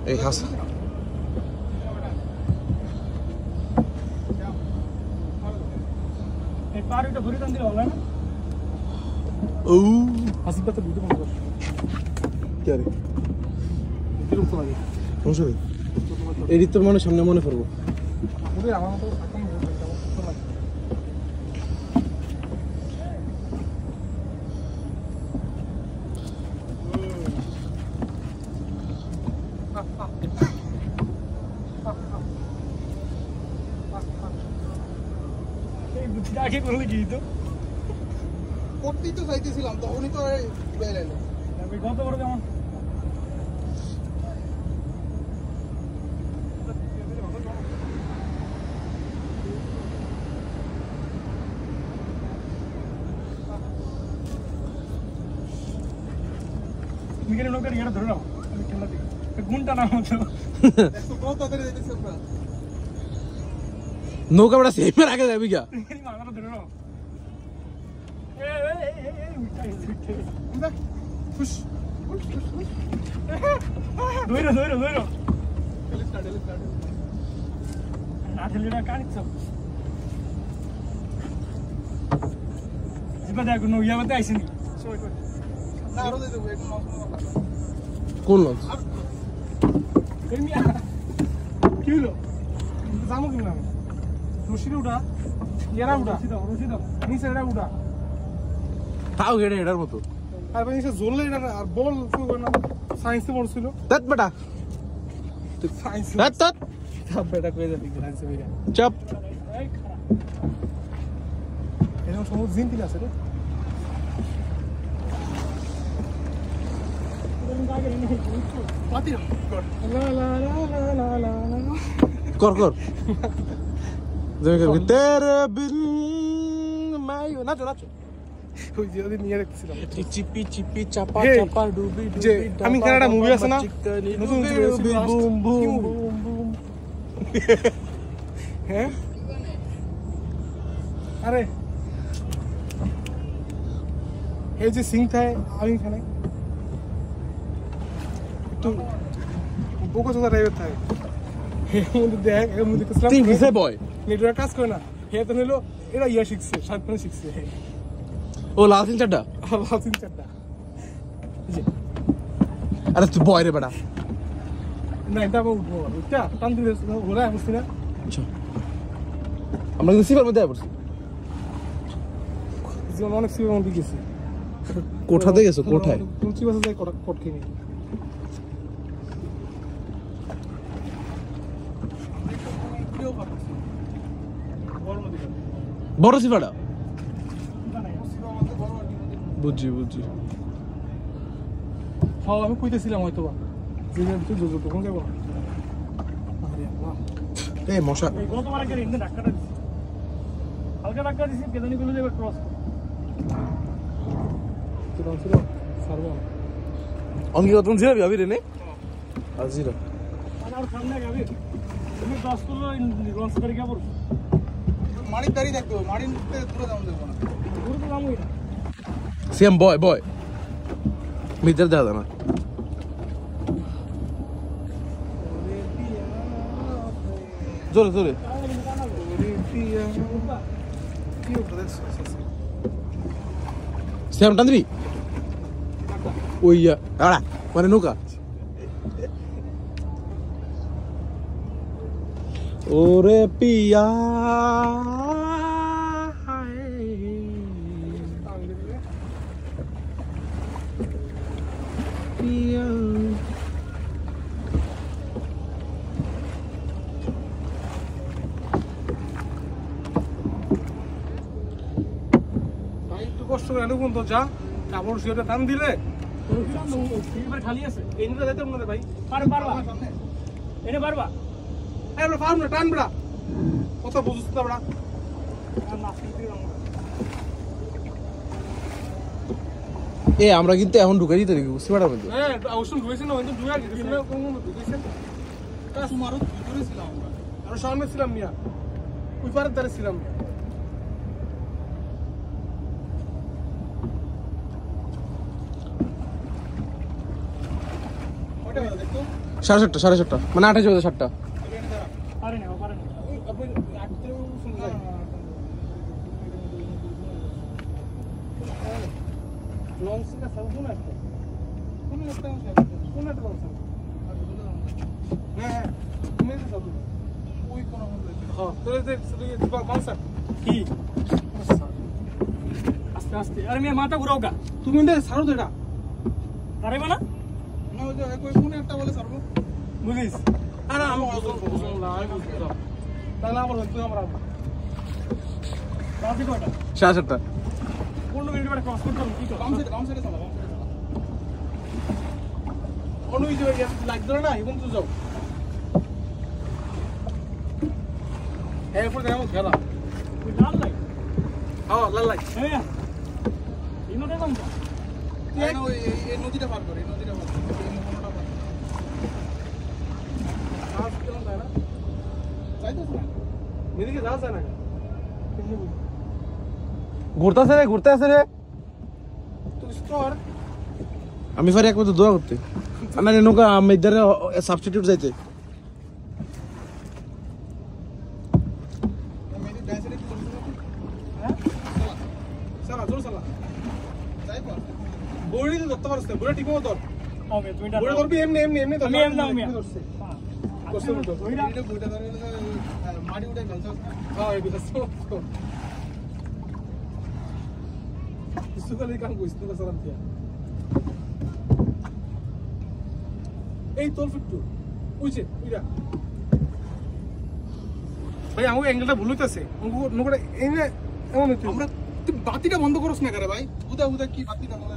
এই হাসা এই পাড়িটা ঘুরে টান দিলে হবে না ও হাসিবা তো ভিডিও বন্ধ কর কি আরে কিরকম তো লাগে সমস্যা নেই এডিট তোর মনে সামনে মনে পড়বো ওরে আমার মতো সাকাম বলতে তো লাগে এই বুঝি আগে করলে কি তো করতেই তো চাইতেছিলাম তখনই তো বের এলো আমি কত বড় কেমন মিকের নৌকার ইয়াটা ধরে নাও আমি খেলা দিই গুণটা না মতো একটু কত তাড়াতাড়ি যাইতেছি আমরা নৌকা বড়া সেফের আগে যাবি গা মাথাটা ধরে নাও এই খুশ ধরে ধরে ধরে স্টার্ট না ঠেলে না কানিছ জিবা দেখো নো ইয়া মতে আইসিনি না আরো দিয়ে দেবো একটু নষ্ট কোন লঞ্চ এই মিয়া কি হলো জামো কি না রশিদে উঠা ইয়ারা উঠা রশিদ নিচে এরা উঠা তাও গেড়ে এটার মতো আর ভাই নিচে জ্বললে এটা আর বল শুরু করে না সায়েন্সে পড়ছিল তাত বেটা সায়েন্স তাত তাত সব বেটা কই যাবি সায়েন্সে বেটা চাপ এই খারাপ এরকম সময় জিন দিলা আছে রে পাতি লা লা লা লা লা লা কর কর জমি করবি তেরে বিন মাই নাচো নাচো ওই যে ওদের নিয়ে দেখছিলাম চিপি চিপি চাপা Hey, চাপা ডুবি যে ডুবি আমি কানাডা মুভি আছে না নতুন ডুবি বুম বুম বুম বুম হ্যাঁ আরে এই যে সিং থাকে আমি এখানে একটু বোকা চোদা টাইপের থাকে এর মধ্যে দেখ এর মধ্যে তুই ভিসে বয় নেটওয়ার্ক কাজ করে না হে তো নিলো এরা ইয়া শিখছে শার্ট শিখছে ও লাল তিন চারটা আল্লাহ তিন চারটা আরে তুই বয় রে বেটা না এটা আমার উঠবো এটা টান দিলে ঘোরা বুঝছি না আচ্ছা আমরা কিন্তু সিপার মধ্যে পড়ছি জীবন অনেক সিবের মধ্যে গেছি কোঠাতে গেছো কোঠায় তুলসী বাসে যাই কট খেয়ে নিই বড় সিপাটা বুঝছি বুঝছি হ্যাঁ আমি কইতেছিলাম হয়তো বা যে তুই জোজো তখন যাবো না আরে আল্লাহ এই মশা এই গতবার আগে ইন্দে ধাক্কাটা দিছি হালকা ধাক্কা দিছি কেদানি গুলো যাবে ক্রস কিরকম ছিল সার্ভে অঙ্কি কত জিরা যাবি রে নে আর জিরা আর সামনে যাবে তুমি 10 কিলো লঞ্চ করে কে পড়ছো মাড়ির দাঁড়িয়ে দেখবো মাড়ির দূরে যাওয়া যাবো না দূর তো যাবোই না সেম বয় বয় মিটার দাদা না জোরে জোরে কি উপরে সেম টান দিবি ওই আড়া মানে নৌকা ওরে পিয়া পিয়া একটু কষ্ট করে আলু তো যা কাপড় শুয়ে টান দিলে খালি আছে এই নিতে যেতে মনে ভাই পারবা এনে পারবা আমরা পারব না টান বড়া কত বুঝছ তো বড়া এ আমরা কিন্তু এখন ঢুকাই দিতে রেখে বুঝতে পারবেন তো হ্যাঁ অবশ্যই ঢুকেছে না হয়তো ঢুকে গেছে না কোন ঢুকেছে কাজ মারো ভিতরে ছিলাম আমরা আর সামনে ছিলাম মিয়া ওই পারের ধারে ছিলাম কয়টা বাজে দেখতো? 7:30 মানে 28 বাজে 7টা। পারে না আপনি আটটাও শুনে যায়। লং সিঙ্গা সাউন্ড না কোনো একটা আছে। কোন একটা লং সাউন্ড হ্যাঁ তুমি তো সব ওই কোনো মধ্যে। হ্যাঁ তোর কনসার্ট কি আস্তে আস্তে আরে মেয়ে মাথা ঘুরাও গা তুমি না সারো তো এটা আরে বানা না ওই যে কই কোনো একটা বলে সারবো। বুঝিস আরে আমি বুঝলাম না আমি বুঝলাম তাহলে আবার তুই আমার রাতে কয়টা 7:30 15 মিনিট পরে ক্রস করতে হবে কি তো বাম সাইডে চালা, বাম সাইডে চালা। অনুই যে লাইক ধরে না এবং তুই যাও এরপর দেখো খেলা লাল লাইট হ্যাঁ লাল লাইট হ্যাঁ ইনোটা কম তো না ওই এই নদীটা পার করে, এই নদীটা পার করে, এই মোহনাটা পার করে। আজ কেমন তাই না যাইতেছে না। মেদিকে যাওয়া যায় না ঘুরতেছে রে তুই স্টোর আমি পারি একবার দোয়া করতে আমার নৌকা আমি ইধারে সাবস্টিটিউট যাইতে মেয়েদের ডান সাইডে কি করছিস নাকি? হ্যাঁ চালা, জোরে চালা। যাই পার। বড়ি তো ধরতে পারছ বড়ি ঠিক মতো ধর ওকে তুমি বড়ি ধরবি এমনি ধর আমি এমনি আমি ধরছে করছে মতো এটা বইটা ধরে মাটি উঠে ফেলছস না? হ্যাঁ এই বিকাশ কিছু কালে কাম কইছ না সালাম দিয়া এই তোর ফিটু উইছে উইরা ভাই আমার অ্যাঙ্গেলটা ভুল হইতাছে নকটা এনে এমন হইছে আমরা তুই বাতিটা বন্ধ করছ না করে ভাই? উদা কি বাতিটা বন্ধ